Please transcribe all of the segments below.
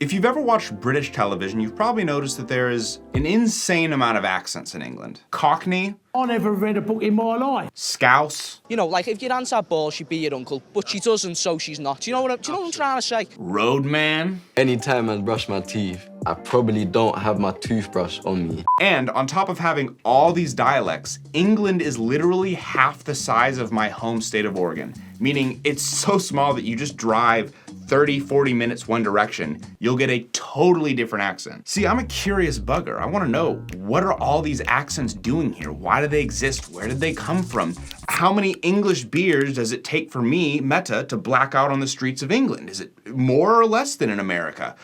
If you've ever watched British television, you've probably noticed that there is an insane amount of accents in England. Cockney. I never read a book in my life. Scouse. You know, like if your aunt had balls, she'd be your uncle, but she doesn't, so she's not. Do you know what I'm trying to say? Roadman. Anytime I brush my teeth, I probably don't have my toothbrush on me. And on top of having all these dialects, England is literally half the size of my home state of Oregon, meaning it's so small that you just drive 30, 40 minutes one direction, you'll get a totally different accent. See, I'm a curious bugger. I wanna know, what are all these accents doing here? Why do they exist? Where did they come from? How many English beers does it take for me, Meta, to black out on the streets of England? Is it more or less than in America?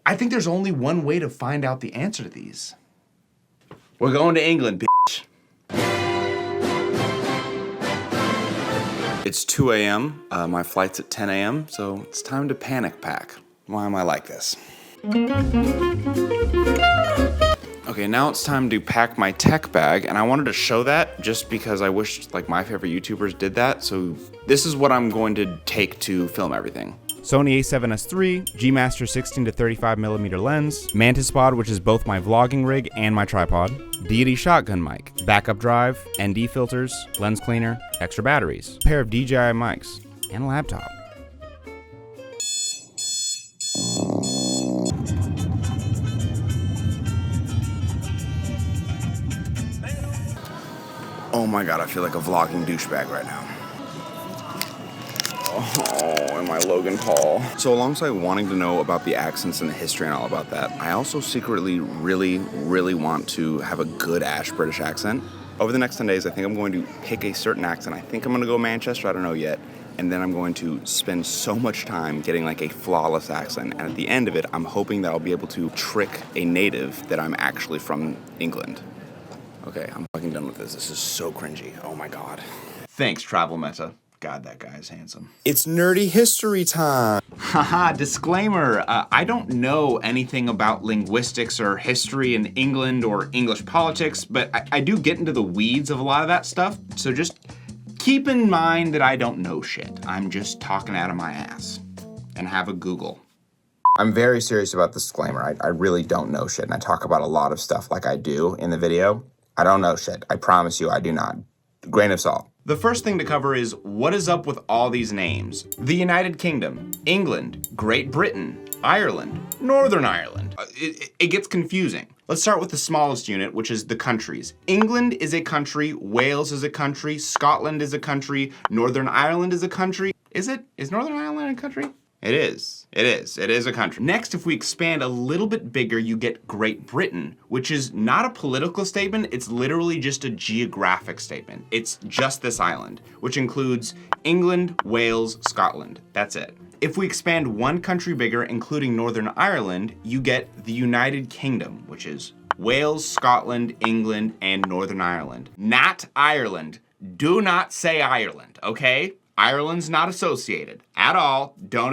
I think there's only one way to find out the answer to these. We're going to England, bitch. It's 2 a.m. My flight's at 10 a.m., so it's time to panic pack. Why am I like this? Okay, now it's time to pack my tech bag, and I wanted to show that just because I wish like my favorite YouTubers did that. So this is what I'm going to take to film everything. Sony a7S III, G Master 16 to 35mm lens, Mantis Pod, which is both my vlogging rig and my tripod, Deity shotgun mic, backup drive, ND filters, lens cleaner, extra batteries, pair of DJI mics, and a laptop. Oh my god, I feel like a vlogging douchebag right now. Oh, am I Logan Paul? So alongside wanting to know about the accents and the history and all about that, I also secretly really want to have a good ash British accent. Over the next 10 days, I think I'm going to pick a certain accent. I think I'm gonna go Manchester, I don't know yet. And then I'm going to spend so much time getting like a flawless accent. And at the end of it, I'm hoping that I'll be able to trick a native that I'm actually from England. Okay, I'm fucking done with this. This is so cringy. Oh my god. Thanks, Travel Meta. God, that guy is handsome. It's nerdy history time. Haha, disclaimer. I don't know anything about linguistics or history in England or English politics, but I do get into the weeds of a lot of that stuff. So just keep in mind that I don't know shit. I'm just talking out of my ass. And have a Google. I'm very serious about the disclaimer. I really don't know shit, and I talk about a lot of stuff like I do in the video. I don't know shit. I promise you I do not. Grain of salt. The first thing to cover is what is up with all these names. The United Kingdom, England, Great Britain, Ireland, Northern Ireland. It gets confusing. Let's start with the smallest unit, which is the countries. England is a country, Wales is a country, Scotland is a country, Northern Ireland is a country. Is it? Is Northern Ireland a country? It is. It is a country. Next, if we expand a little bit bigger, you get Great Britain, which is not a political statement, it's literally just a geographic statement. It's just this island, which includes England, Wales, Scotland. That's it. If we expand one country bigger, including Northern Ireland, you get the United Kingdom, which is Wales, Scotland, England, and Northern Ireland. Not Ireland. Do not say Ireland, okay? Ireland's not associated at all. Do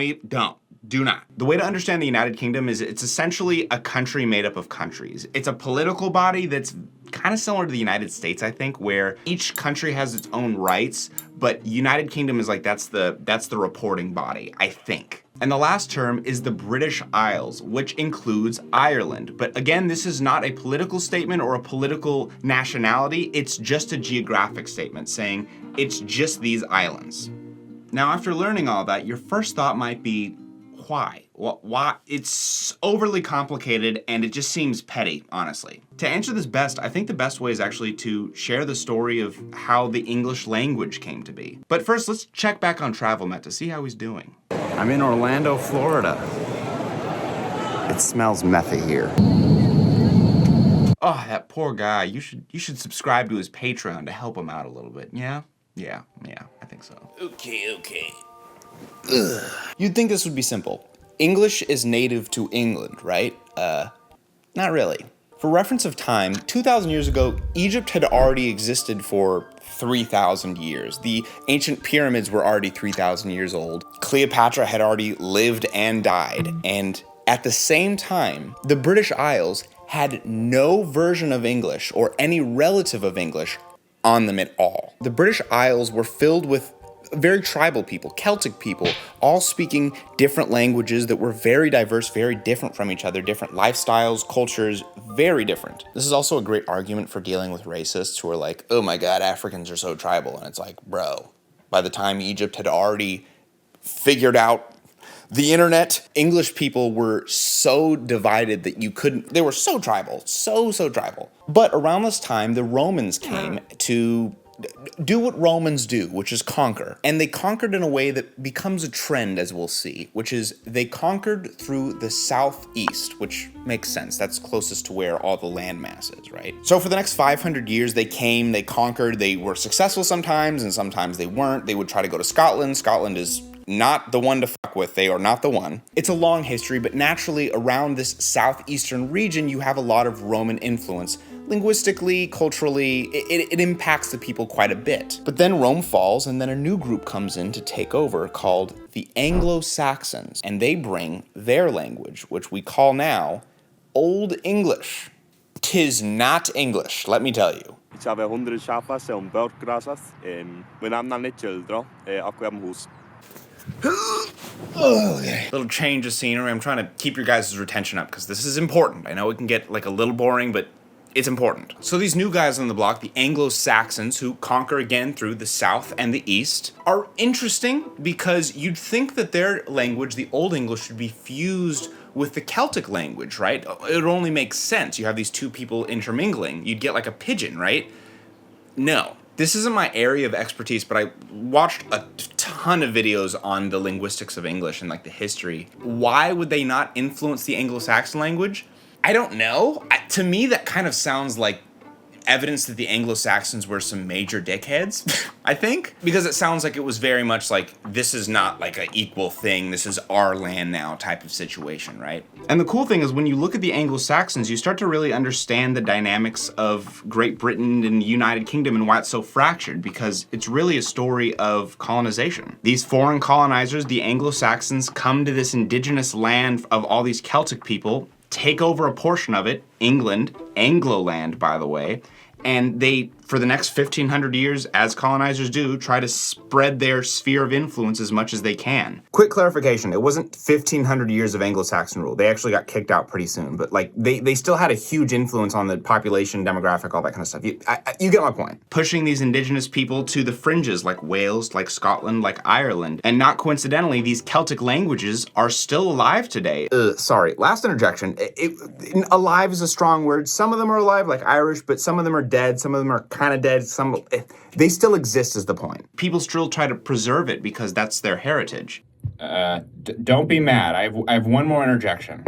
not. The way to understand the United Kingdom is it's essentially a country made up of countries. It's a political body that's kind of similar to the United States, I think, where each country has its own rights, but United Kingdom is like, that's the reporting body, I think. And the last term is the British Isles, which includes Ireland. But again, this is not a political statement or a political nationality, it's just a geographic statement saying it's just these islands. Now, after learning all that, your first thought might be, why? Well, why? It's overly complicated and it just seems petty, honestly. To answer this best, I think the best way is actually to share the story of how the English language came to be. But first, let's check back on Travel Met to see how he's doing. I'm in Orlando, Florida. It smells methy here. Oh, that poor guy. You should subscribe to his Patreon to help him out a little bit. Yeah, I think so. Okay. Ugh. You'd think this would be simple. English is native to England, right? Not really. For reference of time, 2,000 years ago, Egypt had already existed for 3,000 years. The ancient pyramids were already 3,000 years old. Cleopatra had already lived and died. And at the same time, the British Isles had no version of English or any relative of English on them at all. The British Isles were filled with very tribal people, Celtic people, all speaking different languages that were very diverse, very different from each other, different lifestyles, cultures, very different. This is also a great argument for dealing with racists who are like, oh my God, Africans are so tribal. And it's like, bro, by the time Egypt had already figured out the internet, English people were so divided that you couldn't, they were so tribal, so tribal. But around this time, the Romans came to do what Romans do, which is conquer. And they conquered in a way that becomes a trend, as we'll see, which is they conquered through the southeast, which makes sense. That's closest to where all the landmass is, right? So for the next 500 years, they came, they conquered, they were successful sometimes, and sometimes they weren't. They would try to go to Scotland. Scotland is not the one to fuck with. They are not the one. It's a long history, but naturally around this southeastern region, you have a lot of Roman influence. Linguistically, culturally, it impacts the people quite a bit. But then Rome falls, and then a new group comes in to take over called the Anglo-Saxons, and they bring their language, which we call now Old English. 'Tis not English, let me tell you. Ich habe 100 Schafe und Bauchgrasses. Mein Name ist Childro. Aku am Hus. Okay. Little change of scenery. I'm trying to keep your guys' retention up because this is important. I know it can get like a little boring, but it's important. So these new guys on the block, the Anglo-Saxons, who conquer again through the south and the east, are interesting because you'd think that their language, the Old English, should be fused with the Celtic language, right? It would only make sense. You have these two people intermingling. You'd get like a pidgin, right? No. This isn't my area of expertise, but I watched a ton of videos on the linguistics of English and like the history. Why would they not influence the Anglo-Saxon language? I don't know. To me, that kind of sounds like evidence that the Anglo-Saxons were some major dickheads, I think. Because it sounds like it was very much like, this is not like an equal thing, this is our land now type of situation, right? And the cool thing is when you look at the Anglo-Saxons, you start to really understand the dynamics of Great Britain and the United Kingdom and why it's so fractured, because it's really a story of colonization. These foreign colonizers, the Anglo-Saxons, come to this indigenous land of all these Celtic people, take over a portion of it, England, Anglo-land, by the way, and they, for the next 1,500 years, as colonizers do, try to spread their sphere of influence as much as they can. Quick clarification, it wasn't 1,500 years of Anglo-Saxon rule. They actually got kicked out pretty soon, but like they still had a huge influence on the population, demographic, all that kind of stuff. You get my point. Pushing these indigenous people to the fringes, like Wales, like Scotland, like Ireland, and not coincidentally, these Celtic languages are still alive today. Sorry, last interjection. Alive is a strong word. Some of them are alive, like Irish, but some of them are dead, some of them are kind of dead, they still exist is the point. People still try to preserve it because that's their heritage. Don't be mad. I have one more interjection.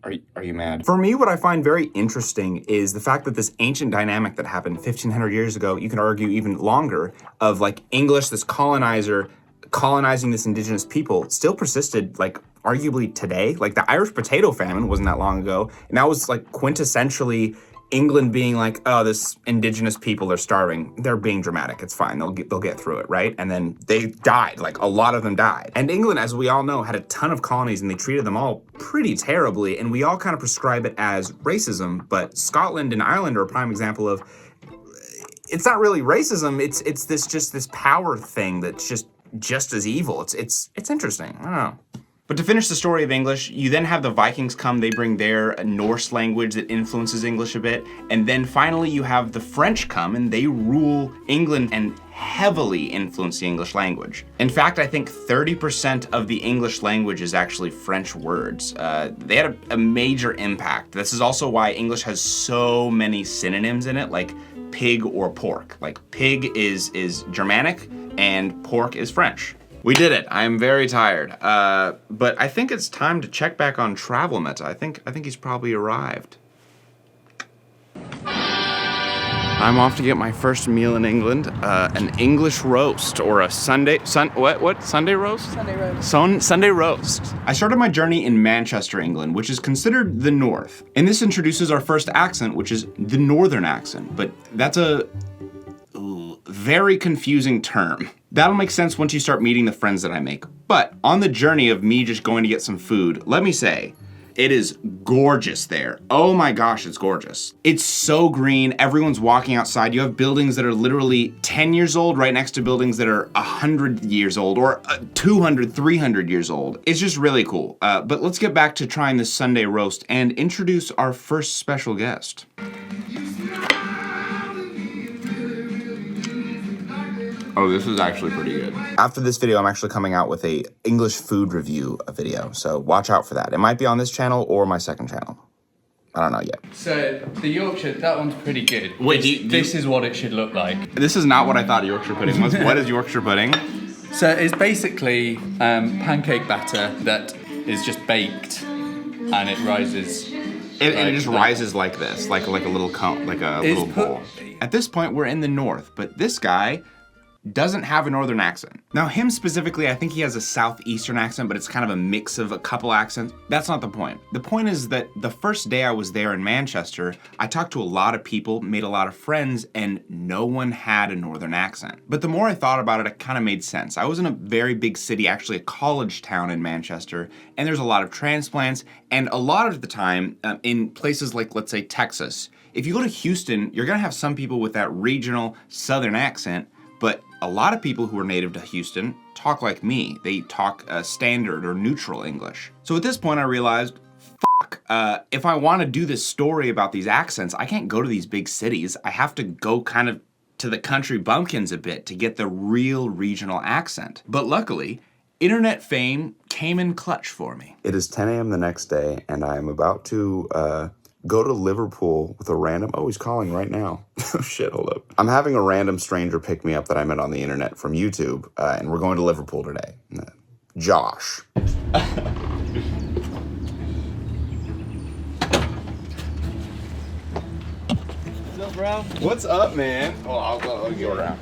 Are you mad? For me, what I find very interesting is the fact that this ancient dynamic that happened 1,500 years ago, you can argue even longer, of like English, this colonizer, colonizing this indigenous people, still persisted like arguably today. Like the Irish potato famine wasn't that long ago, and that was like quintessentially England being like, oh, this indigenous people are starving. They're being dramatic. It's fine. They'll get through it, right? And then they died. Like a lot of them died. And England, as we all know, had a ton of colonies and they treated them all pretty terribly. And we all kind of prescribe it as racism. But Scotland and Ireland are a prime example of it's not really racism. It's this power thing that's just as evil. It's interesting. I don't know. But to finish the story of English, you then have the Vikings come, they bring their Norse language that influences English a bit, and then finally you have the French come and they rule England and heavily influence the English language. In fact, I think 30% of the English language is actually French words. They had a major impact. This is also why English has so many synonyms in it, like pig or pork. Like pig is Germanic and pork is French. We did it. I am very tired. But I think it's time to check back on Travel Meta. I think he's probably arrived. I'm off to get my first meal in England, an English roast or a Sunday roast? Sunday roast. Sunday roast. I started my journey in Manchester, England, which is considered the North. And this introduces our first accent, which is the Northern accent. But that's a very confusing term. That'll make sense once you start meeting the friends that I make. But on the journey of me just going to get some food, let me say, It is gorgeous there. Oh my gosh, it's gorgeous. It's so green. Everyone's walking outside. You have buildings that are literally 10 years old right next to buildings that are 100 years old or 200, 300 years old. It's just really cool. But let's get back to trying this Sunday roast and introduce our first special guest. Oh, this is actually pretty good. After this video, I'm actually coming out with a English food review video, so watch out for that. It might be on this channel or my second channel. I don't know yet. So, the Yorkshire, that one's pretty good. Wait, this is what it should look like. This is not what I thought Yorkshire pudding was. What is Yorkshire pudding? So, it's basically pancake batter that is just baked and it rises. It just rises like this, like a little cone, like a little bowl. At this point, we're in the north, but this guy doesn't have a northern accent. Now him specifically, I think he has a southeastern accent, but it's kind of a mix of a couple accents. That's not the point. The point is that the first day I was there in Manchester, I talked to a lot of people, made a lot of friends, and no one had a northern accent. But the more I thought about it, it kind of made sense. I was in a very big city, actually a college town in Manchester, and there's a lot of transplants, and a lot of the time in places like, let's say, Texas, if you go to Houston, you're gonna have some people with that regional southern accent, but a lot of people who are native to Houston talk like me. They talk standard or neutral English. So at this point I realized, if I want to do this story about these accents, I can't go to these big cities. I have to go kind of to the country bumpkins a bit to get the real regional accent. But luckily, internet fame came in clutch for me. It is 10 a.m. the next day and I'm about to go to Liverpool with a random, oh, he's calling right now. Oh shit, hold up. I'm having a random stranger pick me up that I met on the internet from YouTube, and we're going to Liverpool today. Josh. What's up, bro? What's up, man? Well, I'll go around.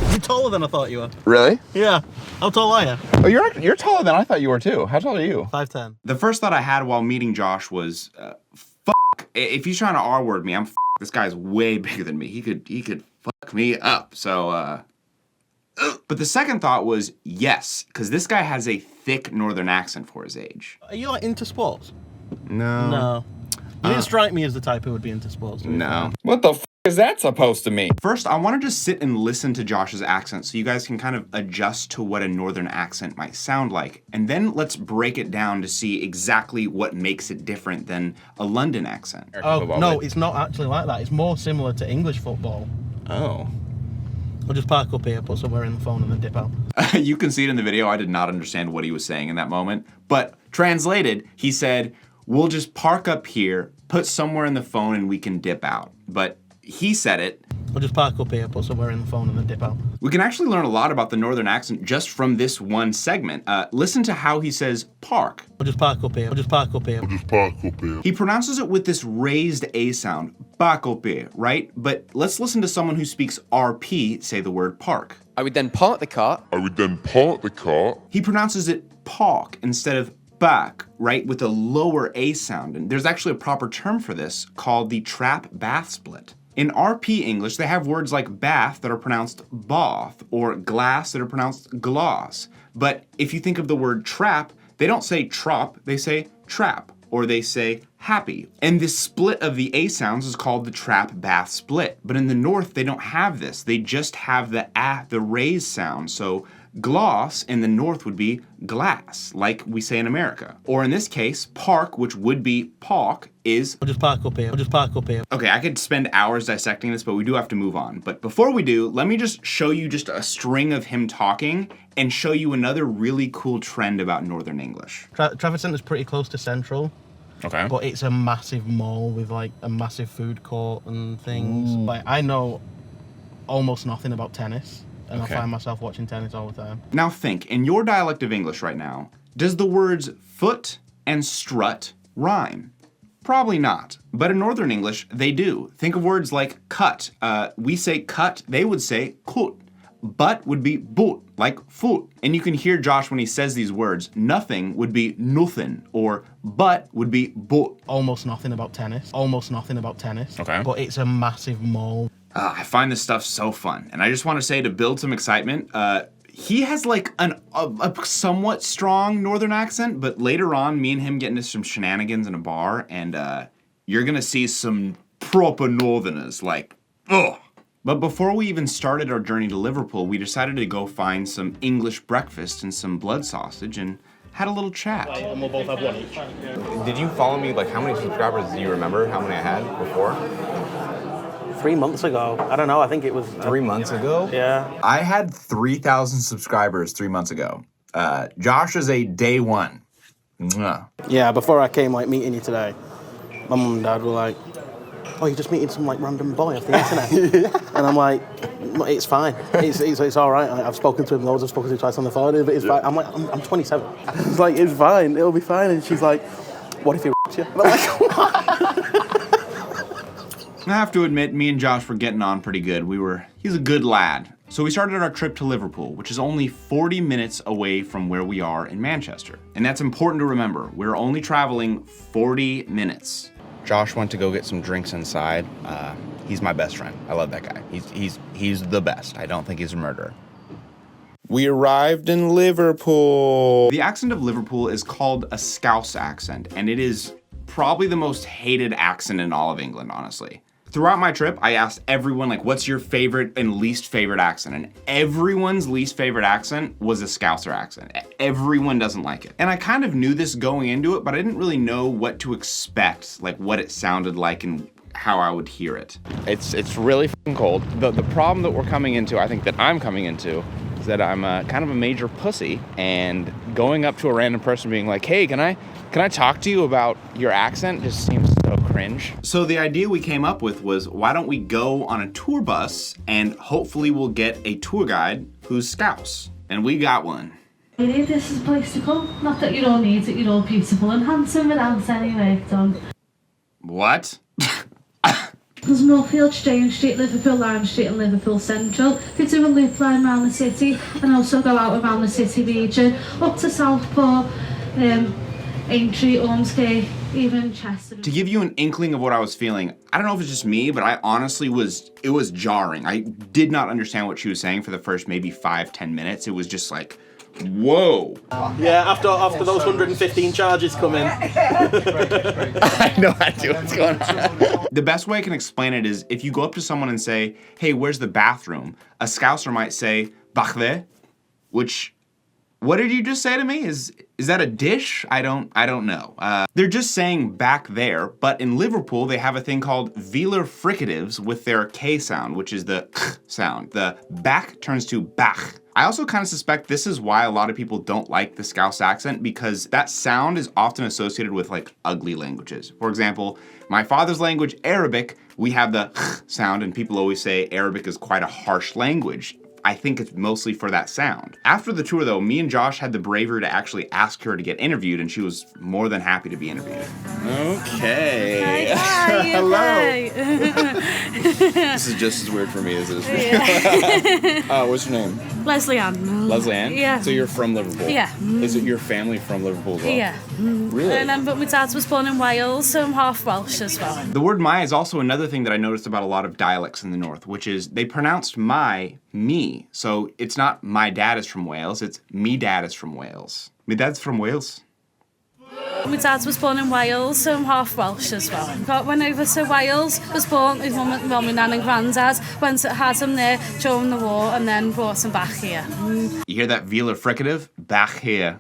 You're taller than I thought you were. Really? Yeah. How tall are you? Oh, you're taller than I thought you were too. How tall are you? 5'10". The first thought I had while meeting Josh was, if he's trying to R-word me, I'm this guy's way bigger than me. He could fuck me up. So, but the second thought was yes, because this guy has a thick northern accent for his age. Are you like into sports? No. No. You didn't strike me as the type who would be into sports. No. What the is that supposed to mean? First, I want to just sit and listen to Josh's accent so you guys can kind of adjust to what a northern accent might sound like. And then let's break it down to see exactly what makes it different than a London accent. Oh, no, it's not actually like that. It's more similar to English football. Oh. I'll just park up here, put somewhere in the phone and then dip out. You can see it in the video. I did not understand what he was saying in that moment. But translated, he said, we'll just park up here, put somewhere in the phone and we can dip out. But he said it. I'll just park up here, put somewhere in the phone and then dip out. We can actually learn a lot about the northern accent just from this one segment. Listen to how he says park. I'll just park up here. I'll just park up here. I'll just park up here. He pronounces it with this raised A sound, park up here, right? But let's listen to someone who speaks RP say the word park. I would then park the car. He pronounces it park instead of back, right, with a lower A sound. And there's actually a proper term for this called the trap bath split. In RP English, they have words like bath that are pronounced bath or glass that are pronounced gloss. But if you think of the word trap, they don't say trop, they say trap, or they say happy. And this split of the A sounds is called the trap bath split. But in the North, they don't have this. They just have the raised sound. So gloss in the North would be glass, like we say in America. Or in this case, park, which would be park, is... I'll just park up here. I'll just park up here. Okay, I could spend hours dissecting this, but we do have to move on. But before we do, let me just show you just a string of him talking and show you another really cool trend about Northern English. Trafford Centre's pretty close to Central. Okay. But it's a massive mall with like a massive food court and things. Like I know almost nothing about tennis. And Okay. I find myself watching tennis all the time. Now think, in your dialect of English right now, does the words foot and strut rhyme? Probably not, but in Northern English, they do. Think of words like cut. We say cut, they would say kut. Butt would be boot, like foot. And you can hear Josh when he says these words. Nothing would be nothing, or butt would be boot. Almost nothing about tennis. Almost nothing about tennis. Okay. But it's a massive mall. I find this stuff so fun. And I just want to say, to build some excitement, He has like a somewhat strong northern accent, but later on, me and him get into some shenanigans in a bar, and you're gonna see some proper northerners, like, ugh. But before we even started our journey to Liverpool, we decided to go find some English breakfast and some blood sausage and had a little chat. And we'll both have one each. Did you follow me? Like, how many subscribers do you remember? How many I had before? 3 months ago. I don't know. I think it was 3 months ago? Yeah. I had 3,000 subscribers 3 months ago. Josh is a day one. Mwah. Yeah, before I came, like, meeting you today, my mum and dad were like, oh, you're just meeting some, like, random boy off the internet. And I'm like, it's fine. It's all right. I've spoken to him loads. I've spoken to him twice on the phone, but it's fine. I'm like, I'm 27. It's like, it's fine. It'll be fine. And she's like, what if he you? And I'm like, what? I have to admit, me and Josh were getting on pretty good. He's a good lad. So we started our trip to Liverpool, which is only 40 minutes away from where we are in Manchester. And that's important to remember. We're only traveling 40 minutes. Josh went to go get some drinks inside. He's my best friend. I love that guy. He's the best. I don't think he's a murderer. We arrived in Liverpool. The accent of Liverpool is called a Scouse accent, and it is probably the most hated accent in all of England, honestly. Throughout my trip, I asked everyone, like, what's your favorite and least favorite accent? And everyone's least favorite accent was a Scouser accent. Everyone doesn't like it. And I kind of knew this going into it, but I didn't really know what to expect, like what it sounded like and how I would hear it. It's really f***ing cold. The problem that we're coming into, I think that I'm coming into, is that I'm kind of a major pussy, and going up to a random person being like, hey, can I talk to you about your accent just seems so cringe. So the idea we came up with was, why don't we go on a tour bus and hopefully we'll get a tour guide who's Scouse. And we got one. Really, this is a place to come. Not that you all need it, you're all beautiful and handsome without any work done. What? There's Northfield, Strange Street, Liverpool Lime Street and Liverpool Central. They do a loop line around the city and also go out around the city region, up to Southport, Aintree, Ormskirk, even Chester. To give you an inkling of what I was feeling, I don't know if it's just me, but I honestly it was jarring. I did not understand what she was saying for the first maybe 5-10 minutes. It was just like, whoa. Yeah, after those 115 charges come in. I have no idea what's going on. The best way I can explain it is if you go up to someone and say, hey, where's the bathroom? A Scouser might say, back there, which, what did you just say to me? Is that a dish? I don't know. They're just saying back there, but in Liverpool, they have a thing called velar fricatives with their K sound, which is the k sound. The back turns to bach. I also kind of suspect this is why a lot of people don't like the Scouse accent, because that sound is often associated with like ugly languages. For example, my father's language, Arabic, we have the k sound, and people always say Arabic is quite a harsh language. I think it's mostly for that sound. After the tour though, me and Josh had the bravery to actually ask her to get interviewed, and she was more than happy to be interviewed. Okay. Hi. Hello. Hi. This is just as weird for me as it is for you. What's your name? Leslie Ann. Leslie Ann? Yeah. So you're from Liverpool? Yeah. Is it your family from Liverpool as well? Yeah. Really? But my dad was born in Wales, so I'm half Welsh as well. The word my is also another thing that I noticed about a lot of dialects in the north, which is they pronounced my, me. So it's not my dad is from Wales, it's me dad is from Wales. Me dad's from Wales. My dad was born in Wales, so I'm half Welsh as well. Went over to Wales, was born with my nan and granddad, had him there during the war and then brought him back here. You hear that velar fricative? Back here.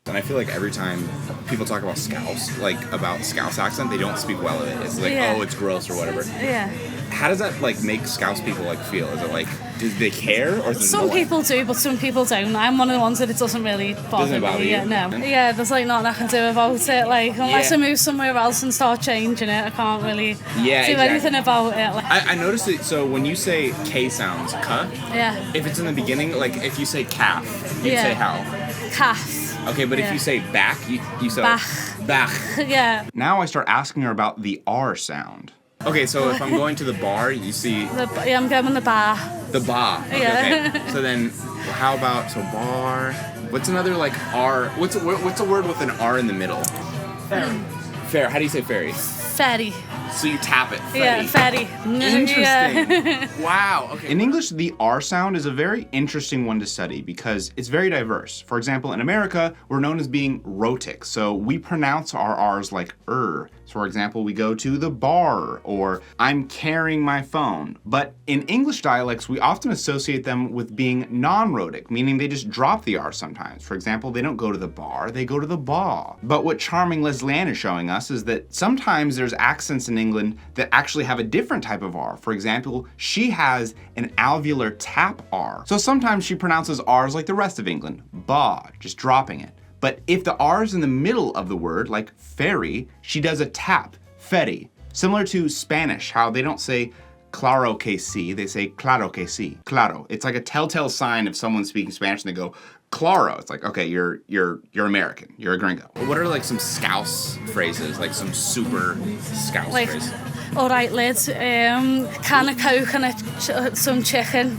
And I feel like every time people talk about Scouse, like about Scouse accent, they don't speak well of it. It's like, oh, it's gross or whatever. Yeah. How does that like make Scouse people like feel? Is it like, do they care or is it Some people do, but some people don't. I'm one of the ones that it doesn't really bother me. Yeah, no. Yeah, there's like nothing I can do about it. Like unless I move somewhere else and start changing it, I can't really do anything about it. Like, I noticed it. So when you say K sounds, ka. Yeah. If it's in the beginning, like if you say calf, you say how? Calf. Okay, but if you say back, you say Bach. Yeah. Now I start asking her about the R sound. Okay, so if I'm going to the bar, you see... I'm going the bar. The bar. Okay, yeah. Okay. So then, how about, so bar... What's another, like, R... What's a word with an R in the middle? Ferry. Fair. How do you say ferry? ferry. So you tap it. Ferry. Yeah, ferry. Interesting. Yeah. Wow. Okay. In English, the R sound is a very interesting one to study because it's very diverse. For example, in America, we're known as being rhotic, so we pronounce our R's like So for example, we go to the bar, or I'm carrying my phone. But in English dialects, we often associate them with being non-rhotic, meaning they just drop the R sometimes. For example, they don't go to the bar, they go to the bar. But what charming Leigh is showing us is that sometimes there's accents in England that actually have a different type of R. For example, she has an alveolar tap R. So sometimes she pronounces R's like the rest of England, ba, just dropping it. But if the R's in the middle of the word, like ferry, she does a tap, ferry. Similar to Spanish, how they don't say claro que sí, they say claro que sí, claro. It's like a telltale sign if someone's speaking Spanish and they go, claro. It's like, okay, you're American, you're a gringo. What are like some Scouse phrases, like some super Scouse phrases? All right, lads, can of Coke and some chicken.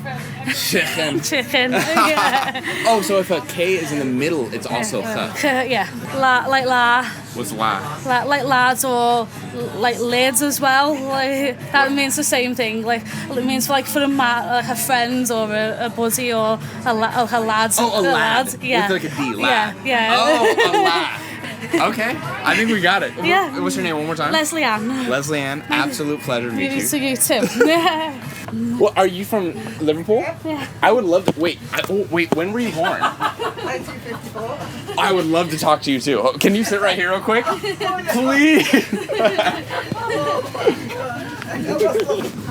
Chicken. Chicken, yeah. Oh, so if a K is in the middle, it's also Yeah, like la. What's la? Like lads, or like lads as well. Like that means the same thing. Like it means like for like a friend or a buddy or a lad. Oh, a lad. Yeah. With like a D, lad. Yeah. Oh, a lad. Okay, I think we got it. Yeah. What's your name one more time? Leslie Ann. Leslie Ann, absolute pleasure to meet you. So you too. Well, are you from Liverpool? Yeah. I would love to. Wait, when were you born? 1954. I would love to talk to you too. Can you sit right here real quick? Please.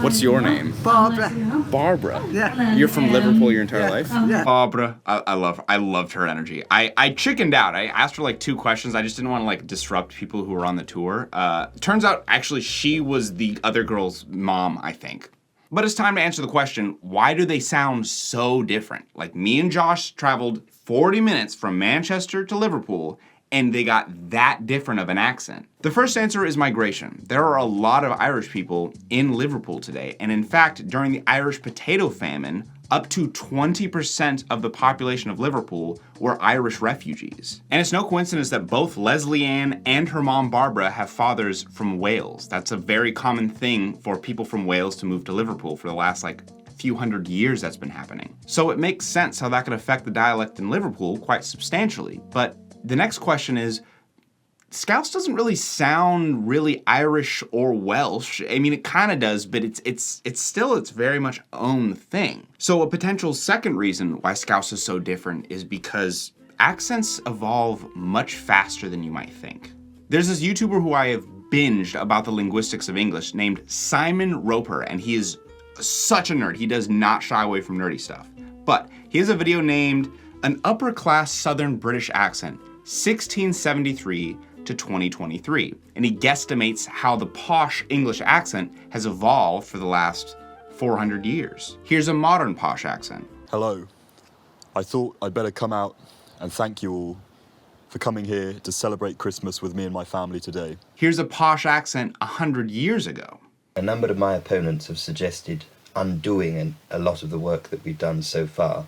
What's your name? Barbara. Barbara. Yeah. You're from Liverpool your entire life? Yeah. Barbara. I loved her energy. I chickened out. I asked her like 2 questions. I just didn't want to like disrupt people who were on the tour. Turns out actually she was the other girl's mom, I think. But it's time to answer the question, why do they sound so different? Like me and Josh traveled 40 minutes from Manchester to Liverpool, and they got that different of an accent. The first answer is migration. There are a lot of Irish people in Liverpool today, and in fact, during the Irish potato famine, up to 20% of the population of Liverpool were Irish refugees. And it's no coincidence that both Leslie Ann and her mom Barbara have fathers from Wales. That's a very common thing for people from Wales to move to Liverpool for the last few hundred years that's been happening. So it makes sense how that could affect the dialect in Liverpool quite substantially. But the next question is, Scouse doesn't really sound really Irish or Welsh. I mean, it kind of does, but it's still its very much own thing. So a potential second reason why Scouse is so different is because accents evolve much faster than you might think. There's this YouTuber who I have binged about the linguistics of English named Simon Roper, and he is such a nerd. He does not shy away from nerdy stuff. But he has a video named An Upper Class Southern British Accent, 1673 to 2023, and he guesstimates how the posh English accent has evolved for the last 400 years. Here's a modern posh accent. Hello. I thought I'd better come out and thank you all for coming here to celebrate Christmas with me and my family today. Here's a posh accent 100 years ago. A number of my opponents have suggested undoing a lot of the work that we've done so far,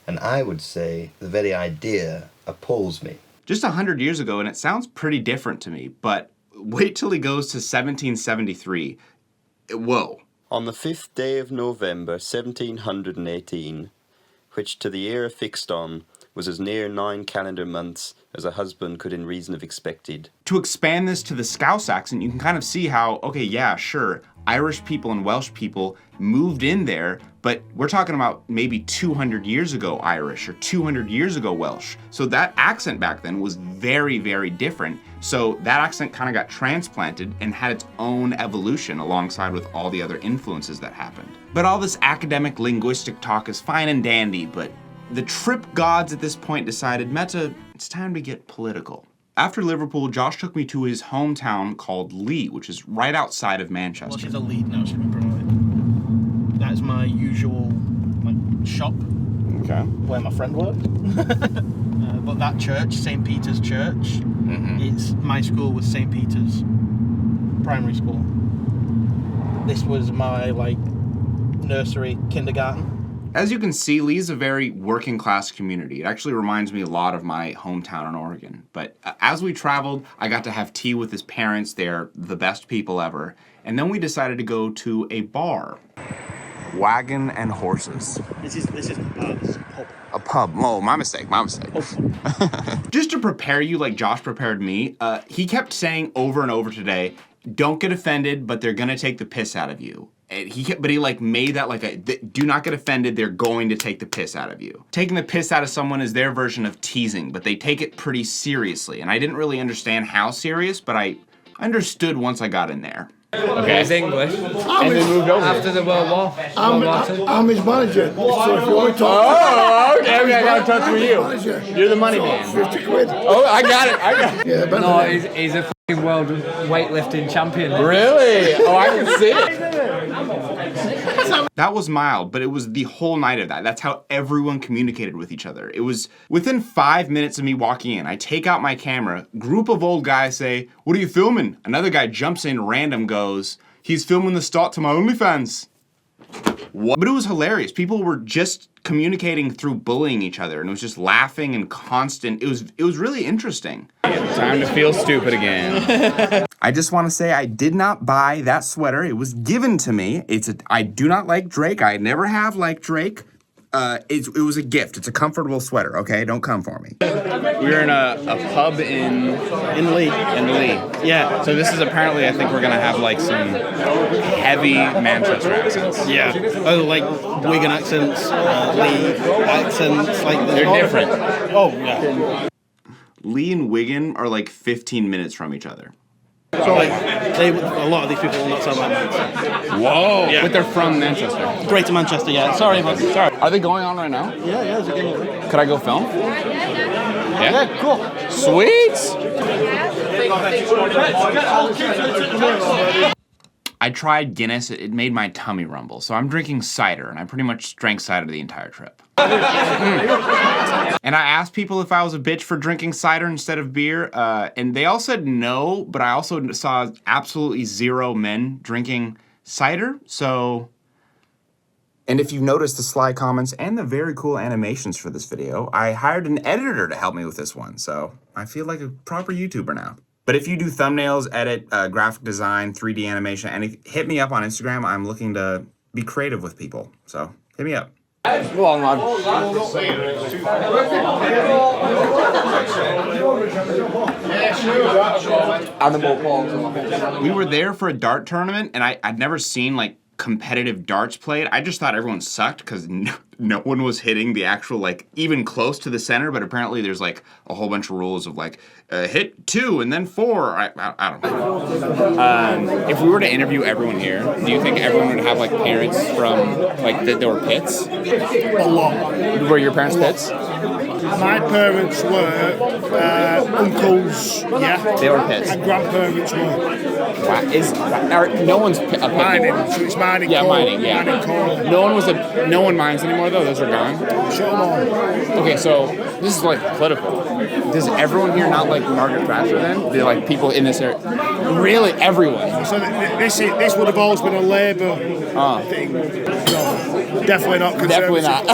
and I would say the very idea appalls me. Just 100 years ago, and it sounds pretty different to me, but wait till he goes to 1773. Whoa. On the 5th day of November, 1718, which to the era fixed on was as near 9 calendar months as a husband could in reason have expected. To expand this to the Scouse accent, you can kind of see how, okay, yeah, sure, Irish people and Welsh people moved in there, but we're talking about maybe 200 years ago Irish or 200 years ago Welsh. So that accent back then was very, very different. So that accent kind of got transplanted and had its own evolution alongside with all the other influences that happened. But all this academic linguistic talk is fine and dandy, but the trip gods at this point decided, Meta, it's time to get political. After Liverpool, Josh took me to his hometown called Leigh, which is right outside of Manchester. Well, she's a Leigh now, she's been promoted. That is my usual shop. Okay. Where my friend worked. But that church, St. Peter's Church, it's my school was St. Peter's Primary School. This was my nursery, kindergarten. As you can see, Leigh's a very working class community. It actually reminds me a lot of my hometown in Oregon. But as we traveled, I got to have tea with his parents. They're the best people ever. And then we decided to go to a bar. Wagon and Horses. This is a pub. A pub. Oh, my mistake. Just to prepare you like Josh prepared me, he kept saying over and over today, don't get offended, but they're gonna take the piss out of you. And he like made that like a, do not get offended, they're going to take the piss out of you. Taking the piss out of someone is their version of teasing, but they take it pretty seriously. And I didn't really understand how serious, but I understood once I got in there. Okay. He's English, and they moved over after the World War. I'm his manager, so if you want to talk... Oh, okay, I got to talk to you. You're the money man. 50 quid. Oh, I got it. Yeah, no, he's a f***ing world weightlifting champion. Really? Oh, I can see it. That was mild, but it was the whole night of that. That's how everyone communicated with each other. It was within 5 minutes of me walking in, I take out my camera, group of old guys say, what are you filming? Another guy jumps in random, goes, he's filming the start to my OnlyFans. What? But it was hilarious. People were just communicating through bullying each other, and it was just laughing and constant. It was really interesting. Time to feel stupid again. I just want to say I did not buy that sweater. It was given to me. I do not like Drake. I never have liked Drake. It was a gift. It's a comfortable sweater, okay? Don't come for me. We're in a pub in Leigh. Yeah. So this is apparently, I think we're gonna have like some heavy Manchester accents. Yeah. Oh, like Wigan accents, Leigh accents, like they're different. Oh yeah. Leigh and Wigan are like 15 minutes from each other. So like, a lot of these people will not sound like Manchester. Whoa! Yeah. But they're from Manchester. Greater Manchester, yeah. Sorry. Are they going on right now? Yeah. Could I go film? Yeah, cool. Sweet! I tried Guinness. It made my tummy rumble. So I'm drinking cider, and I pretty much drank cider the entire trip. And I asked people if I was a bitch for drinking cider instead of beer, and they all said no, but I also saw absolutely zero men drinking cider, so... And if you've noticed the sly comments and the very cool animations for this video, I hired an editor to help me with this one, so I feel like a proper YouTuber now. But if you do thumbnails, edit, graphic design, 3D animation, hit me up on Instagram. I'm looking to be creative with people, so hit me up. Well, we were there for a dart tournament, and I'd never seen like competitive darts played. I just thought everyone sucked because no one was hitting the actual, like, even close to the center, but apparently there's like a whole bunch of rules of like hit 2 and then 4. I don't know. If we were to interview everyone here, do you think everyone would have like parents from like that were Pits? A lot. Were your parents Pits? My parents were uncles, yeah. They were Pits. And grandparents were. Wow. No one's a Pit. Mining, so it's mining. Yeah, mining. Yeah. Mining coal. No one mines anymore though. Those are gone. Shut them all. Okay, so this is like political. Does everyone here not like Margaret Thatcher then? They're like people in this area. Really, everyone. So this would have always been a Labour thing. No, definitely not Conservative. Definitely not.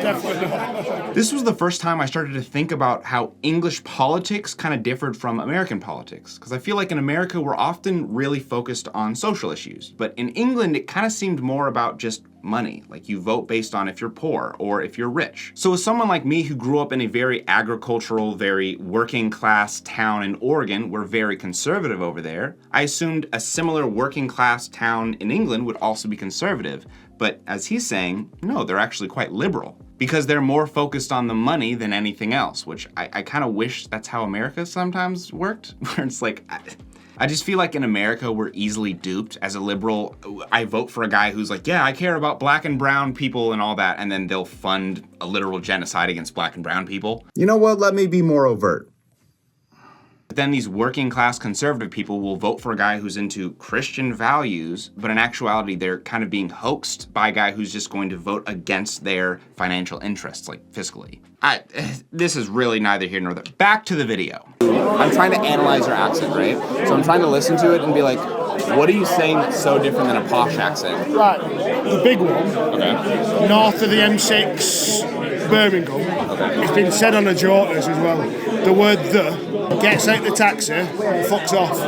Definitely not. This was the first time I started to think about how English politics kind of differed from American politics. Because I feel like in America, we're often really focused on social issues. But in England, it kind of seemed more about just money. Like you vote based on if you're poor or if you're rich. So as someone like me who grew up in a very agricultural, very working class town in Oregon, we're very conservative over there, I assumed a similar working class town in England would also be conservative. But as he's saying, no, they're actually quite liberal because they're more focused on the money than anything else, which I kind of wish that's how America sometimes worked, where it's like, I just feel like in America, we're easily duped. As a liberal, I vote for a guy who's like, yeah, I care about black and brown people and all that, and then they'll fund a literal genocide against black and brown people. You know what? Let me be more overt. But then these working class conservative people will vote for a guy who's into Christian values, but in actuality, they're kind of being hoaxed by a guy who's just going to vote against their financial interests, like fiscally. This is really neither here nor there. Back to the video. I'm trying to analyze your accent, right? So I'm trying to listen to it and be like, What are you saying that's so different than a posh accent? Right, the big one, Okay. north of the M6, Birmingham. Okay. It's been said on the Joters as well. The word "the" gets out the taxi, fucks off.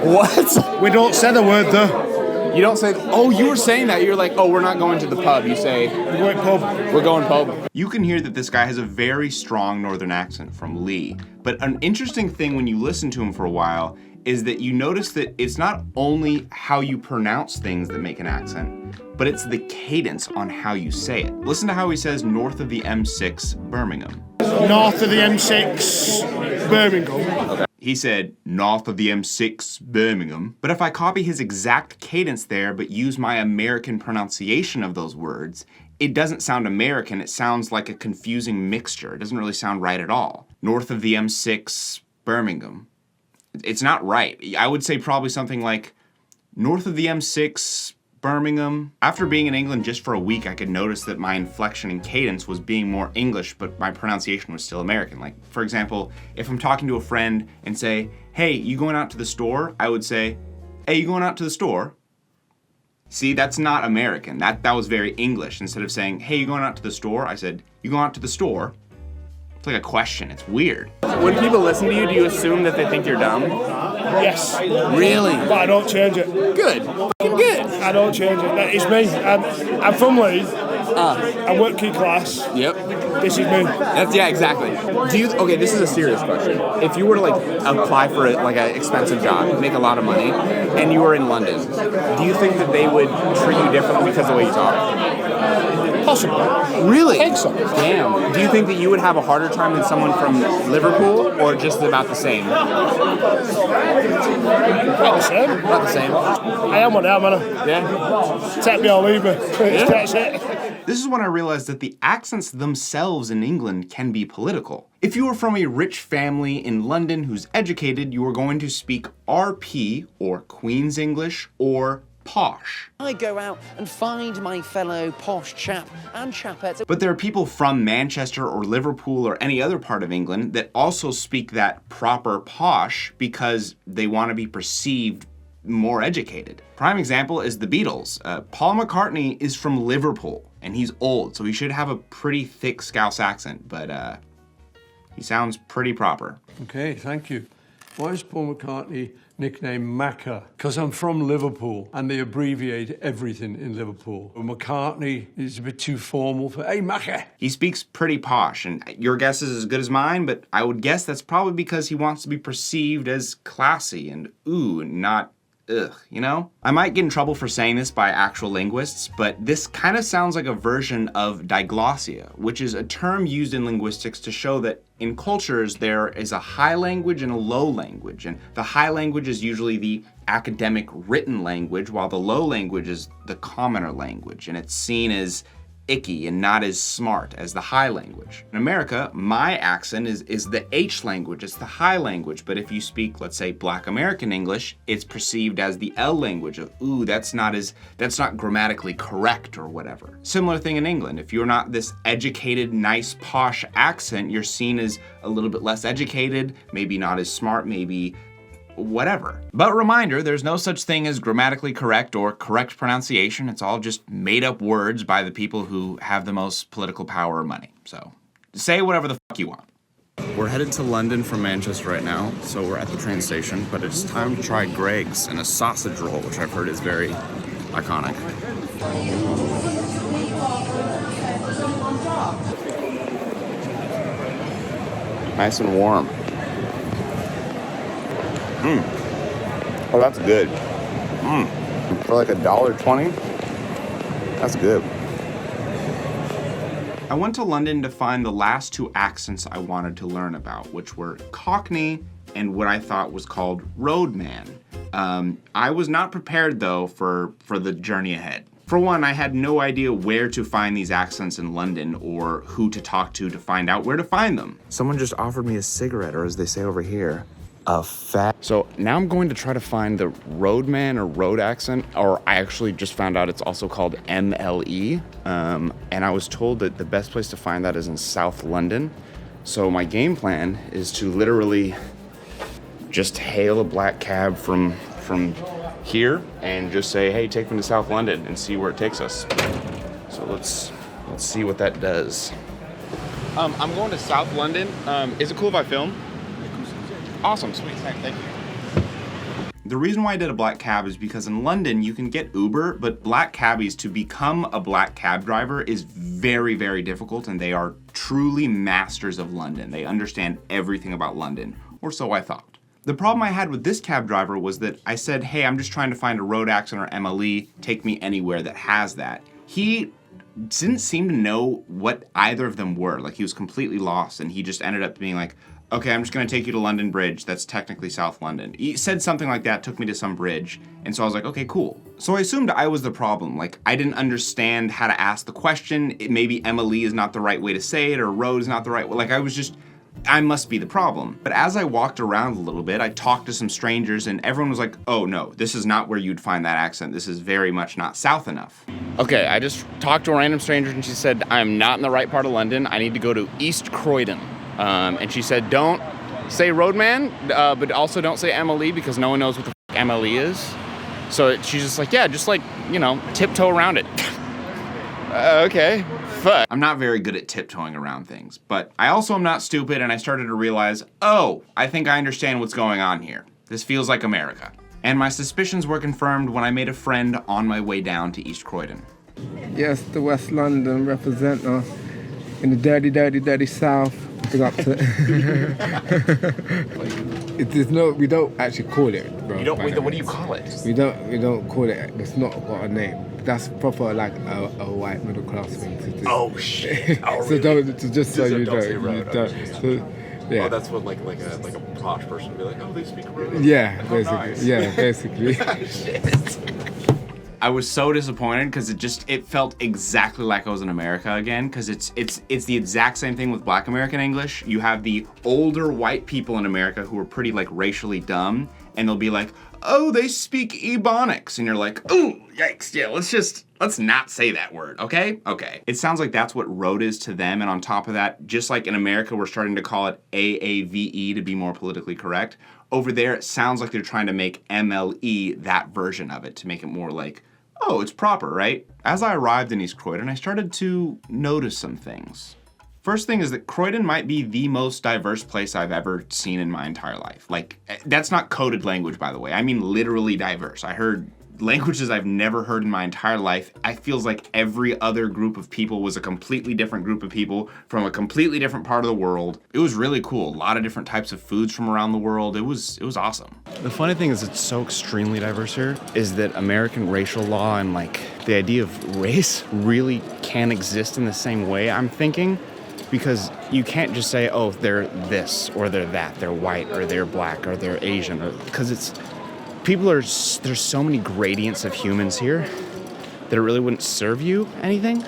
What? We don't say the word "the." You don't say, oh, you were saying that. You're like, oh, we're not going to the pub. You say, we're going pub. We're going pub. You can hear that this guy has a very strong northern accent from Leigh. But an interesting thing when you listen to him for a while is that you notice that it's not only how you pronounce things that make an accent, but it's the cadence on how you say it. Listen to how he says north of the M6, Birmingham. North of the M6, Birmingham. Okay. He said north of the M6, Birmingham. But if I copy his exact cadence there, but use my American pronunciation of those words, it doesn't sound American. It sounds like a confusing mixture. It doesn't really sound right at all. North of the M6, Birmingham. It's not right. I would say probably something like north of the M6, Birmingham. After being in England just for a week, I could notice that my inflection and cadence was being more English, but my pronunciation was still American. Like, for example, if I'm talking to a friend and say, hey, you going out to the store? I would say, hey, you going out to the store? See, that's not American. That was very English. Instead of saying, hey, you going out to the store? I said, you going out to the store? It's like a question. It's weird. When people listen to you, do you assume that they think you're dumb? Yes. Really? But I don't change it. Good. Fucking good. I don't change it. It's me. I'm from Leigh. I'm working class. Yep. This is me. Yeah, exactly. Okay, this is a serious question. If you were to like apply for an expensive job, make a lot of money, and you were in London, do you think that they would treat you differently because of the way you talk? Possibly. Really? I think so. Damn. Do you think that you would have a harder time than someone from Liverpool, or just about the same? About the same. About the same. I am one now, man. Yeah. Take me or leave me. Yeah. That's it. This is when I realized that the accents themselves in England can be political. If you are from a rich family in London who's educated, you are going to speak RP, or Queen's English, or posh. I go out and find my fellow posh chap and chapettes. But there are people from Manchester or Liverpool or any other part of England that also speak that proper posh because they want to be perceived more educated. Prime example is the Beatles. Paul McCartney is from Liverpool and he's old, so he should have a pretty thick Scouse accent, but he sounds pretty proper. Okay, thank you. Why is Paul McCartney nicknamed Macca? Because I'm from Liverpool and they abbreviate everything in Liverpool. McCartney is a bit too formal for, hey, Macca. He speaks pretty posh, and your guess is as good as mine, but I would guess that's probably because he wants to be perceived as classy and ooh, not ugh, you know? I might get in trouble for saying this by actual linguists, but this kind of sounds like a version of diglossia, which is a term used in linguistics to show that in cultures there is a high language and a low language, and the high language is usually the academic written language, while the low language is the commoner language, and it's seen as icky and not as smart as the high language. In America, my accent is the H language, it's the high language, but if you speak, let's say, Black American English, it's perceived as the L language of, ooh, that's not grammatically correct or whatever. Similar thing in England, if you're not this educated, nice, posh accent, you're seen as a little bit less educated, maybe not as smart, maybe whatever. But reminder, there's no such thing as grammatically correct or correct pronunciation. It's all just made up words by the people who have the most political power or money. So say whatever the fuck you want. We're headed to London from Manchester right now, so we're at the train station, but it's time to try Greg's and a sausage roll, which I've heard is very iconic. Nice and warm. Oh, that's good. For like $1.20, that's good. I went to London to find the last two accents I wanted to learn about, which were Cockney and what I thought was called Roadman. I was not prepared though for the journey ahead. For one, I had no idea where to find these accents in London or who to talk to find out where to find them. Someone just offered me a cigarette, or as they say over here, a fat. So now I'm going to try to find the roadman or road accent, or I actually just found out it's also called MLE. And I was told that the best place to find that is in South London. So my game plan is to literally just hail a black cab from here and just say, hey, take me to South London and see where it takes us. So let's see what that does. I'm going to South London. Is it cool if I film? Awesome, sweet, thank you. The reason why I did a black cab is because in London you can get Uber, but black cabbies, to become a black cab driver is very, very difficult, and they are truly masters of London. They understand everything about London, or so I thought. The problem I had with this cab driver was that I said, hey, I'm just trying to find a road accent or MLE, take me anywhere that has that. He didn't seem to know what either of them were. Like, he was completely lost, and he just ended up being like, okay, I'm just gonna take you to London Bridge. That's technically South London. He said something like that, took me to some bridge. And so I was like, okay, cool. So I assumed I was the problem. Like, I didn't understand how to ask the question. Maybe MLE is not the right way to say it, or road is not the right way. Like, I must be the problem. But as I walked around a little bit, I talked to some strangers, and everyone was like, oh no, this is not where you'd find that accent. This is very much not South enough. Okay, I just talked to a random stranger, and she said, I'm not in the right part of London. I need to go to East Croydon. And she said, don't say roadman, but also don't say MLE, because no one knows what the MLE is. So she's just like, yeah, just like, you know, tiptoe around it. Okay, fuck. I'm not very good at tiptoeing around things, but I also am not stupid, and I started to realize, oh, I think I understand what's going on here. This feels like America. And my suspicions were confirmed when I made a friend on my way down to East Croydon. Yes, the West London represent us in the dirty, dirty, dirty South. Up to we don't actually call it, bro. You don't. What do you call it? We don't call it. It's not got a name. That's proper like a white middle class thing to do. Oh shit! Oh, so really? don't just so you don't. So, yeah. Oh, that's what like a posh person would be like. Oh, they speak road. Yeah, oh, basically. Nice. Yeah, basically. Shit. I was so disappointed because it felt exactly like I was in America again, because it's the exact same thing with Black American English. You have the older white people in America who are pretty like racially dumb, and they'll be like, oh, they speak Ebonics, and you're like, oh, yikes, yeah, let's not say that word, okay? Okay. It sounds like that's what road is to them, and on top of that, just like in America, we're starting to call it AAVE to be more politically correct. Over there, it sounds like they're trying to make MLE that version of it to make it more like, oh, it's proper, right? As I arrived in East Croydon, I started to notice some things. First thing is that Croydon might be the most diverse place I've ever seen in my entire life. Like, that's not coded language, by the way. I mean literally diverse. I heard languages I've never heard in my entire life. I feels like every other group of people was a completely different group of people from a completely different part of the world. It was really cool. A lot of different types of foods from around the world. It was awesome. The funny thing is it's so extremely diverse here is that American racial law and like the idea of race really can't exist in the same way, I'm thinking, because you can't just say, oh, they're this or they're that, they're white or they're black or they're Asian, or because there's so many gradients of humans here that it really wouldn't serve you anything.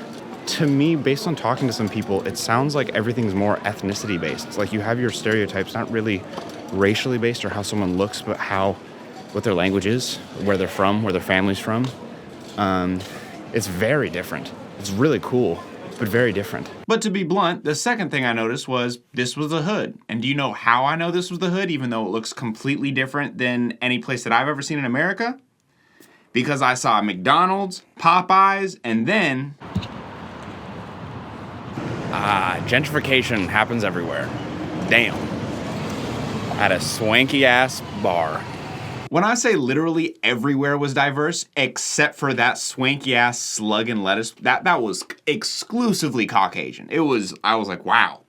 To me, based on talking to some people, it sounds like everything's more ethnicity based. It's like you have your stereotypes, not really racially based or how someone looks, but what their language is, where they're from, where their family's from. It's very different. It's really cool, but very different. But to be blunt, the second thing I noticed was this was the hood. And do you know how I know this was the hood, even though it looks completely different than any place that I've ever seen in America? Because I saw McDonald's, Popeyes, and then... gentrification happens everywhere. Damn. At a swanky-ass bar. When I say literally everywhere was diverse, except for that swanky-ass slug and lettuce, that was exclusively Caucasian. I was like, wow.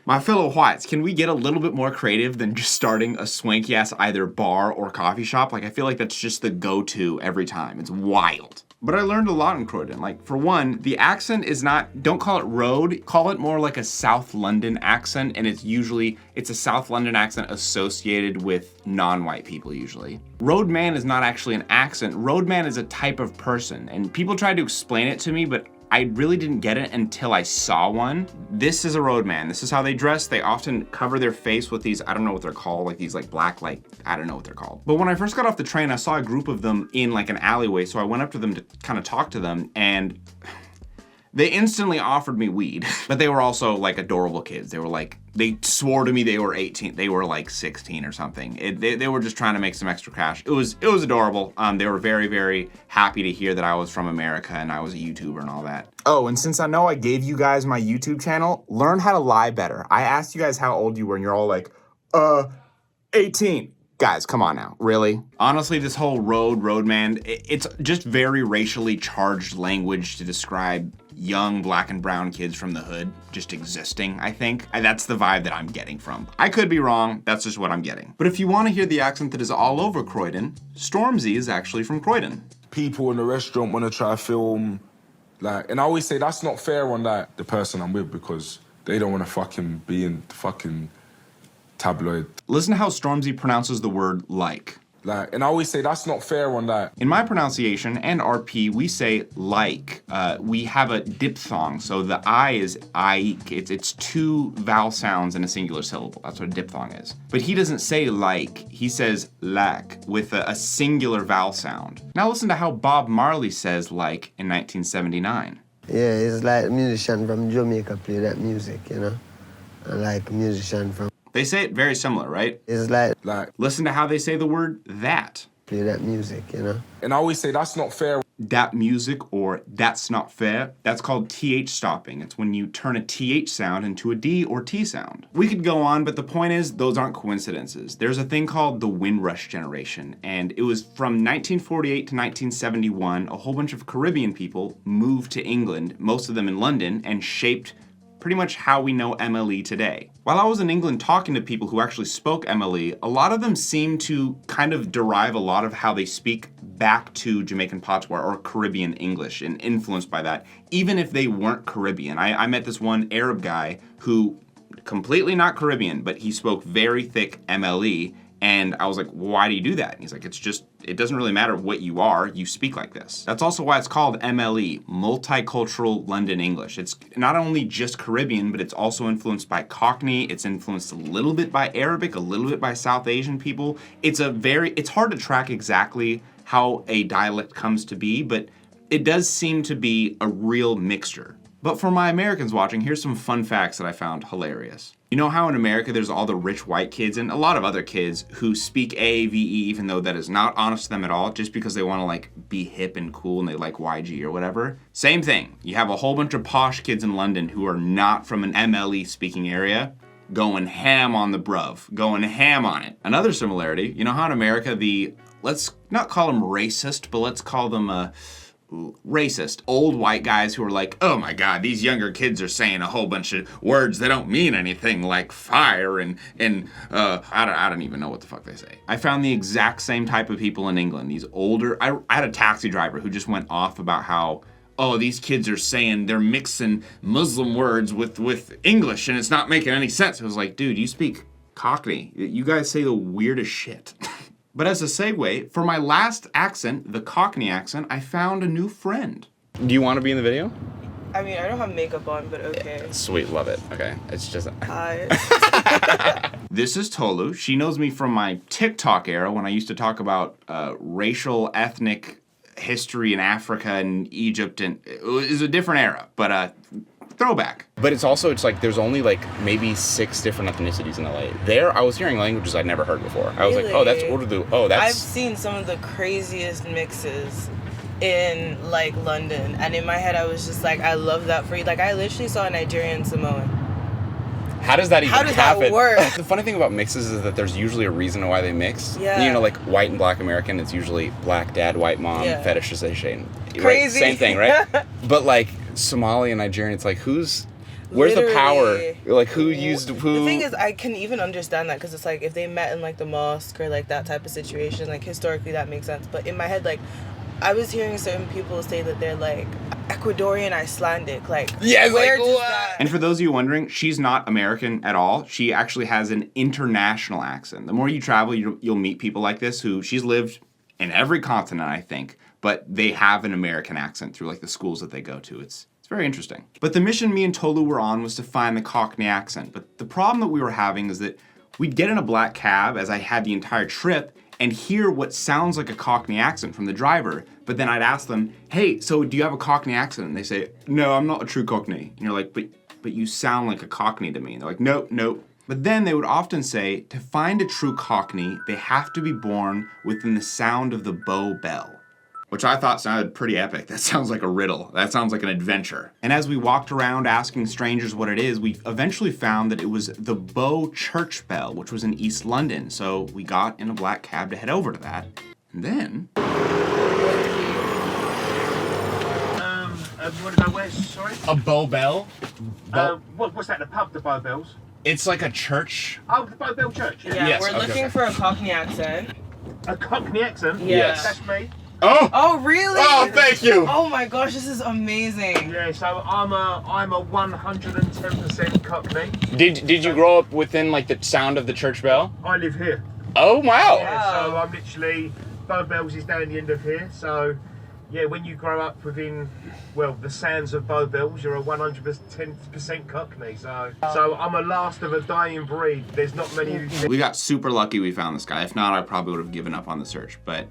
My fellow whites, can we get a little bit more creative than just starting a swanky-ass either bar or coffee shop? Like, I feel like that's just the go-to every time. It's wild. But I learned a lot in Croydon. Like, for one, the accent is not, don't call it road, call it more like a South London accent, and it's a South London accent associated with non-white people usually. Roadman is not actually an accent. Roadman is a type of person, and people tried to explain it to me, but I really didn't get it until I saw one. This is a roadman. This is how they dress. They often cover their face with these, I don't know what they're called, like these like black, like, I don't know what they're called. But when I first got off the train, I saw a group of them in like an alleyway, so I went up to them to kind of talk to them, and They instantly offered me weed, but they were also like adorable kids. They were like, they swore to me they were 18. They were like 16 or something. They were just trying to make some extra cash. It was adorable. They were very, very happy to hear that I was from America and I was a YouTuber and all that. Oh, and since I know I gave you guys my YouTube channel, learn how to lie better. I asked you guys how old you were and you're all like, 18. Guys, come on now, really? Honestly, this whole roadman, it's just very racially charged language to describe young black and brown kids from the hood just existing, I think. That's the vibe that I'm getting from. I could be wrong, that's just what I'm getting. But if you want to hear the accent that is all over Croydon, Stormzy is actually from Croydon. People in the restaurant want to try to film, like, and I always say that's not fair on like the person I'm with because they don't want to fucking be in the fucking tabloid. Listen to how Stormzy pronounces the word like. And I always say that's not fair on that. In my pronunciation and RP, we say like. We have a diphthong, so the I is Ike. It's two vowel sounds in a singular syllable. That's what a diphthong is. But he doesn't say like, he says lack with a singular vowel sound. Now listen to how Bob Marley says like in 1979. Yeah, it's like a musician from Jamaica play that music, you know? I like a musician from... They say it very similar, right? It's like... Listen to how they say the word that. Play that music, you know? And I always say that's not fair. That music or that's not fair, that's called TH stopping. It's when you turn a TH sound into a D or T sound. We could go on, but the point is, those aren't coincidences. There's a thing called the Windrush generation, and it was from 1948 to 1971, a whole bunch of Caribbean people moved to England, most of them in London, and shaped pretty much how we know MLE today. While I was in England talking to people who actually spoke MLE, a lot of them seemed to kind of derive a lot of how they speak back to Jamaican Patois or Caribbean English and influenced by that, even if they weren't Caribbean. I met this one Arab guy who, completely not Caribbean, but he spoke very thick MLE, and I was like, why do you do that? And he's like, it doesn't really matter what you are, you speak like this. That's also why it's called MLE, Multicultural London English. It's not only just Caribbean, but it's also influenced by Cockney, it's influenced a little bit by Arabic, a little bit by South Asian people. It's hard to track exactly how a dialect comes to be, but it does seem to be a real mixture. But for my Americans watching, here's some fun facts that I found hilarious. You know how in America there's all the rich white kids and a lot of other kids who speak AAVE even though that is not honest to them at all, just because they want to like be hip and cool and they like YG or whatever? Same thing. You have a whole bunch of posh kids in London who are not from an MLE speaking area going ham on the bruv, going ham on it. Another similarity, you know how in America let's not call them racist, but let's call them racist old white guys who are like, oh my god, these younger kids are saying a whole bunch of words that don't mean anything, like fire and I don't even know what the fuck they say. I found the exact same type of people in England. These older, I had a taxi driver who just went off about how, oh, these kids are saying they're mixing Muslim words with English and it's not making any sense. I was like, dude, you speak Cockney. You guys say the weirdest shit. But as a segue, for my last accent, the Cockney accent, I found a new friend. Do you want to be in the video? I mean, I don't have makeup on, but okay. Sweet, love it. Okay, it's just... Hi. This is Tolu. She knows me from my TikTok era when I used to talk about racial, ethnic history in Africa and Egypt, and it was a different era, but throwback. But it's like there's only like maybe 6 different ethnicities in LA. There, I was hearing languages I'd never heard before. I was like, oh, that's Urdu. Oh, that's... I've seen some of the craziest mixes in like London, and in my head I was just like, I love that for you. Like I literally saw a Nigerian Samoan. How does that even happen? How does that work? The funny thing about mixes is that there's usually a reason why they mix. Yeah. You know, like white and black American, it's usually black dad, white mom, fetishization. Crazy. Right? Same thing, right? But like Somali and Nigerian, it's like where's the power? Like who used who? The thing is, I can even understand that because it's like if they met in like the mosque or like that type of situation, like historically that makes sense. But in my head, like I was hearing certain people say that they're like Ecuadorian Icelandic, like where does that? And for those of you wondering, she's not American at all. She actually has an international accent. The more you travel, you'll meet people like this who she's lived in every continent, I think, but they have an American accent through like the schools that they go to. It's very interesting. But the mission me and Tolu were on was to find the Cockney accent. But the problem that we were having is that we'd get in a black cab as I had the entire trip, and hear what sounds like a Cockney accent from the driver, but then I'd ask them, hey, so do you have a Cockney accent? And they say, no, I'm not a true Cockney. And you're like, but you sound like a Cockney to me. And they're like, nope, nope. But then they would often say, to find a true Cockney, they have to be born within the sound of the Bow Bell. Which I thought sounded pretty epic. That sounds like a riddle. That sounds like an adventure. And as we walked around asking strangers what it is, we eventually found that it was the Bow Church Bell, which was in East London. So we got in a black cab to head over to that. And then... what about where, sorry? A Bow Bell? What's that, the pub, the Bow Bells? It's like a church. Oh, the Bow Bell Church? Yeah, yes, we're looking for a Cockney accent. A Cockney accent? Yeah. Yes. That's me. Oh! Oh, really? Oh, thank you! Oh my gosh, this is amazing. Yeah, so I'm a 110% Cockney. Did you grow up within like the sound of the church bell? I live here. Oh, wow. Yeah, so I'm literally, Bow Bells is down the end of here, so yeah, when you grow up within, well, the sounds of Bow Bells, you're a 110% Cockney, so I'm a last of a dying breed. There's not many. We got super lucky we found this guy. If not, I probably would have given up on the search. But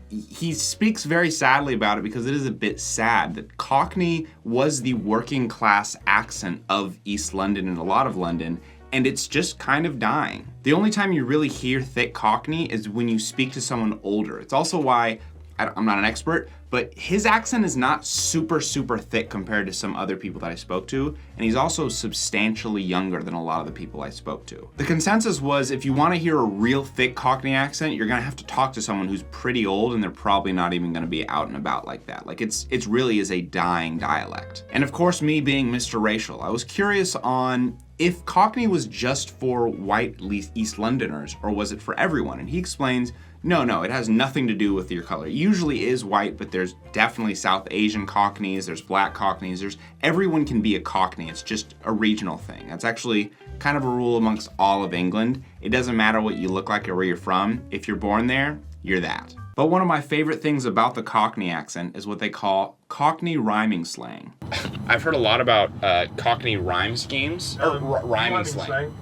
he speaks very sadly about it because it is a bit sad that Cockney was the working class accent of East London and a lot of London, and it's just kind of dying. The only time you really hear thick Cockney is when you speak to someone older. It's also why, I'm not an expert, but his accent is not super, super thick compared to some other people that I spoke to, and he's also substantially younger than a lot of the people I spoke to. The consensus was if you want to hear a real thick Cockney accent, you're gonna have to talk to someone who's pretty old and they're probably not even gonna be out and about like that. Like it's really is a dying dialect. And of course, me being Mr. Racial, I was curious on if Cockney was just for white East Londoners or was it for everyone? And he explains, no, it has nothing to do with your color. It usually is white, but there's definitely South Asian Cockneys, there's black Cockneys, everyone can be a Cockney. It's just a regional thing. That's actually kind of a rule amongst all of England. It doesn't matter what you look like or where you're from. If you're born there, you're that. But one of my favorite things about the Cockney accent is what they call Cockney rhyming slang. I've heard a lot about Cockney rhyme schemes, or rhyming slang.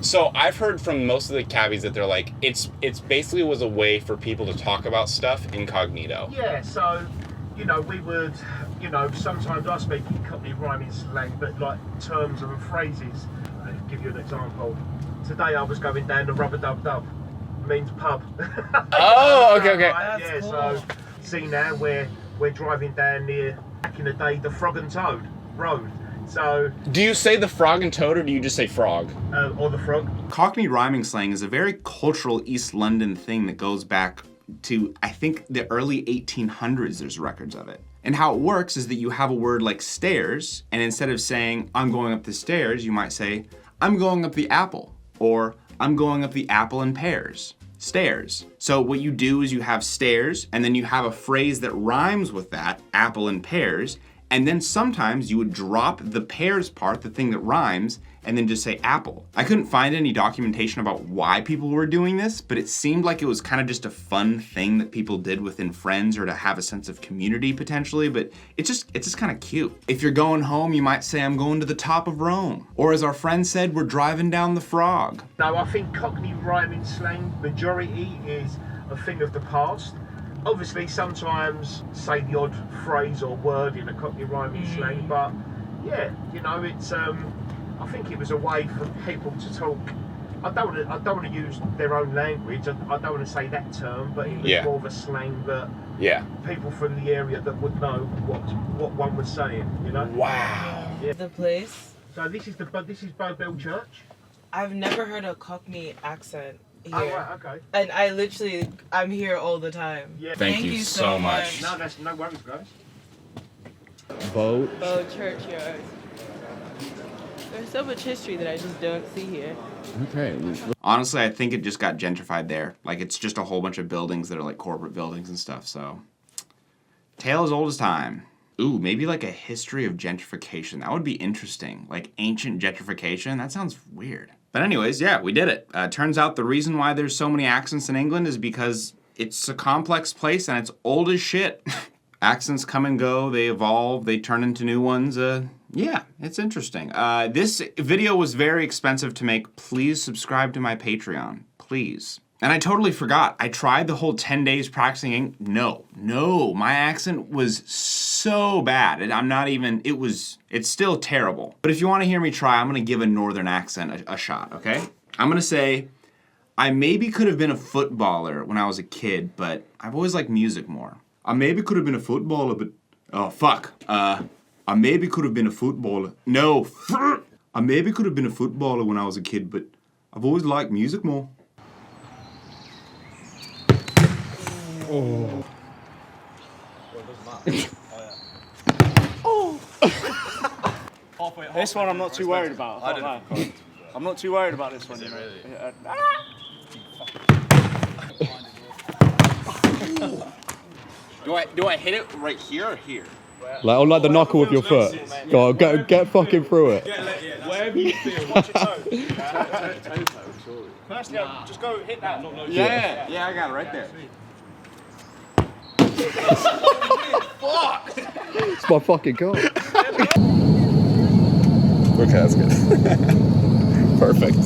So I've heard from most of the cabbies that they're like, it's basically was a way for people to talk about stuff incognito. Yeah, so, we would, sometimes I speak in Cockney rhyming slang, but like terms and phrases. I'll give you an example. Today I was going down the rubber-dub-dub. Means pub. Oh, okay. Yeah, cool. So see now we're driving down near, back in the day, the Frog and Toad Road. So do you say the Frog and Toad or do you just say frog? Or the frog. Cockney rhyming slang is a very cultural East London thing that goes back to, I think, the early 1800s. There's records of it. And how it works is that you have a word like stairs, and instead of saying, I'm going up the stairs, you might say, I'm going up the apple, or I'm going up the apple and pears. Stairs. So what you do is you have stairs, and then you have a phrase that rhymes with that, apple and pears, and then sometimes you would drop the pears part, the thing that rhymes, and then just say apple. I couldn't find any documentation about why people were doing this, but it seemed like it was kind of just a fun thing that people did within friends or to have a sense of community potentially, but it's just kind of cute. If you're going home, you might say, I'm going to the top of Rome. Or as our friend said, we're driving down the frog. No, I think Cockney rhyming slang, majority is a thing of the past. Obviously, sometimes say the odd phrase or word in a Cockney rhyming slang, but yeah, it's I think it was a way for people to talk. I don't want to use their own language. I don't want to say that term, but it was more of a slang that people from the area that would know what one was saying. Wow. Yeah. The place. So this is Bow Bell Church. I've never heard a Cockney accent here. Oh, right, okay. And I'm here all the time. Yeah. Thank you so much. No, that's no worries, guys. Bow Churchyard. There's so much history that I just don't see here. Okay. Honestly, I think it just got gentrified there. Like, it's just a whole bunch of buildings that are like corporate buildings and stuff, so. Tale as old as time. Ooh, maybe like a history of gentrification. That would be interesting. Like ancient gentrification. That sounds weird. But anyways, yeah, we did it. Turns out the reason why there's so many accents in England is because it's a complex place and it's old as shit. Accents come and go, they evolve, they turn into new ones. Yeah, it's interesting. This video was very expensive to make. Please subscribe to my Patreon. Please. And I totally forgot. I tried the whole 10 days practicing. No, my accent was so bad. It's still terrible. But if you want to hear me try, I'm going to give a northern accent a shot, okay? I'm going to say, I maybe could have been a footballer when I was a kid, but I've always liked music more. I maybe could have been a footballer, but... Oh, fuck. I maybe could have been a footballer. No, I maybe could have been a footballer when I was a kid, but I've always liked music more. Oh. This one I'm not too worried about. I'm not too worried about this one. You know? Do I hit it right here or here? Like on like the knuckle with your foot. Go on, get fucking through it. Wherever you feel. Watch your toe. Firstly, just go hit that. Yeah, I got it right there. Fuck! It's my fucking goal. Okay, that's good. Perfect.